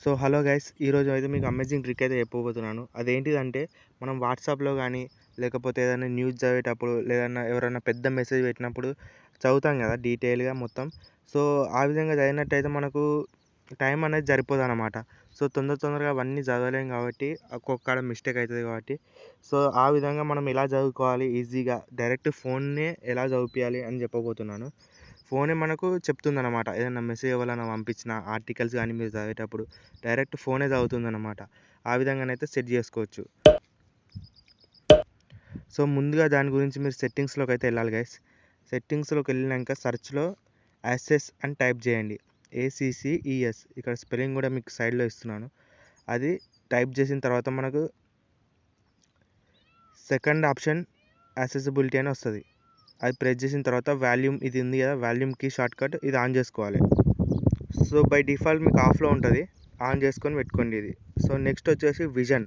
So hello guys, ఈరోజు అయితే మీకు అమేజింగ్ ట్రిక్ అయితే చెప్పబోతున్నాను. అదేంటిదంటే మనం వాట్సాప్లో కానీ లేకపోతే ఏదైనా న్యూస్ చదివేటప్పుడు లేదన్నా ఎవరైనా పెద్ద మెసేజ్ పెట్టినప్పుడు చదువుతాం కదా డీటెయిల్గా మొత్తం. సో ఆ విధంగా చదివినట్టయితే మనకు టైం అనేది సరిపోదన్నమాట. సో తొందరగా అవన్నీ చదవలేం కాబట్టి ఒక్కొక్కడ మిస్టేక్ అవుతుంది కాబట్టి సో ఆ విధంగా మనం ఎలా చదువుకోవాలి ఈజీగా డైరెక్ట్ ఫోన్నే ఎలా చదివిపియాలి అని చెప్పబోతున్నాను. ఫోనే మనకు చెప్తుందన్నమాట. ఏదైనా మెసేజ్ ఎవరైనా పంపించిన ఆర్టికల్స్ కానీ మీరు చదివేటప్పుడు డైరెక్ట్ ఫోనే చదువుతుందన్నమాట. ఆ విధంగానైతే సెట్ చేసుకోవచ్చు. సో ముందుగా దాని గురించి మీరు సెట్టింగ్స్లోకి అయితే వెళ్ళాలి గైస్. సెట్టింగ్స్లోకి వెళ్ళినాక సెర్చ్లో యాక్సెస్ అని టైప్ చేయండి. ACCES, ఇక్కడ స్పెల్లింగ్ కూడా మీకు సైడ్లో ఇస్తున్నాను. అది టైప్ చేసిన తర్వాత మనకు సెకండ్ ఆప్షన్ యాక్సెసిబిలిటీ అని వస్తుంది. అది ప్రెస్ చేసిన తర్వాత వాల్యూమ్ ఇది ఉంది కదా, వాల్యూమ్ కీ షార్ట్ కట్ ఇది ఆన్ చేసుకోవాలి. సో బై డిఫాల్ట్ మీకు ఆఫ్లో ఉంటుంది, ఆన్ చేసుకొని పెట్టుకోండి ఇది. సో నెక్స్ట్ వచ్చేసి విజన్,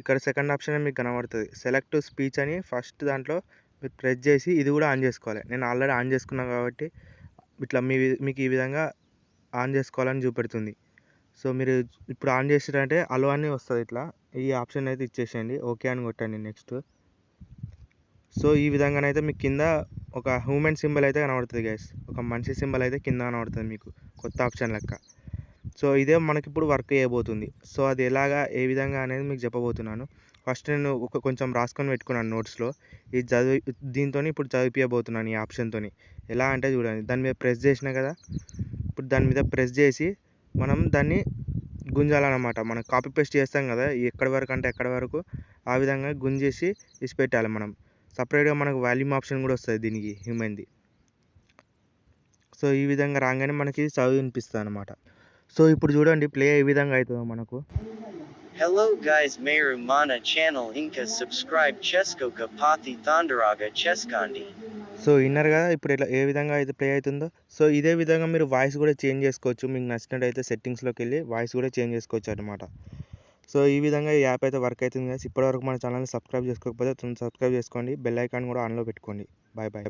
ఇక్కడ సెకండ్ ఆప్షన్ మీకు కనబడుతుంది. సెలెక్ట్ స్పీచ్ అని ఫస్ట్ దాంట్లో మీరు ప్రెస్ చేసి ఇది కూడా ఆన్ చేసుకోవాలి. నేను ఆల్రెడీ ఆన్ చేసుకున్నాను కాబట్టి ఇట్లా మీకు ఈ విధంగా ఆన్ చేసుకోవాలని చూపెడుతుంది. సో మీరు ఇప్పుడు ఆన్ చేసిరంటే అలో అని వస్తుంది. ఇట్లా ఈ ఆప్షన్ అయితే ఇచ్చేసేయండి, ఓకే అని కొట్టండి నెక్స్ట్. సో ఈ విధంగానైతే మీకు కింద ఒక హ్యూమన్ సింబల్ అయితే కనబడుతుంది గైస్, ఒక మనిషి సింబల్ అయితే కింద కనబడుతుంది మీకు కొత్త ఆప్షన్ లెక్క. సో ఇదే మనకి ఇప్పుడు వర్క్ చేయబోతుంది. సో అది ఎలాగా ఏ విధంగా అనేది మీకు చెప్పబోతున్నాను. ఫస్ట్ నేను కొంచెం రాసుకొని పెట్టుకున్నాను నోట్స్లో. ఇది దీంతో ఇప్పుడు చదివిపోతున్నాను ఈ ఆప్షన్తో. ఎలా అంటే చూడండి, దాని మీద ప్రెస్ చేసినా కదా, ఇప్పుడు దాని మీద ప్రెస్ చేసి మనం దాన్ని గుంజాలన్నమాట. మనం కాపీ పేస్ట్ చేస్తాం కదా ఎక్కడి వరకు అంటే ఎక్కడి వరకు, ఆ విధంగా గుంజేసి ఇసి పెట్టాలి మనం. సపరేట్గా మనకు వాల్యూమ్ ఆప్షన్ కూడా వస్తుంది దీనికి హ్యూమన్ది. సో ఈ విధంగా రాగానే మనకి చదివి వినిపిస్తుంది అనమాట. సో ఇప్పుడు చూడండి ప్లే ఏ విధంగా అవుతుందో మనకు. Hello guys, Meru Mana channel Inka subscribe Chesko Kapati Thandaraga Cheskandi. So విన్నారు కదా ఇప్పుడు ఇట్లా ఏ విధంగా అయితే ప్లే అవుతుందో. సో ఇదే విధంగా మీరు వాయిస్ కూడా చేంజ్ చేసుకోవచ్చు. మీకు నచ్చినట్టయితే సెట్టింగ్స్లోకి వెళ్ళి వాయిస్ కూడా చేంజ్ చేసుకోవచ్చు అనమాట. సో ఈ విధంగా ఈ యాప్ అయితే వర్క్ అవుతుంది. ఇప్పటివరకు మన ఛానల్ని సబ్స్క్రైబ్ చేసుకోకపోతే సబ్స్క్రైబ్ చేసుకోండి, బెల్ ఐకాన్ కూడా ఆన్లో పెట్టుకోండి. Bye bye.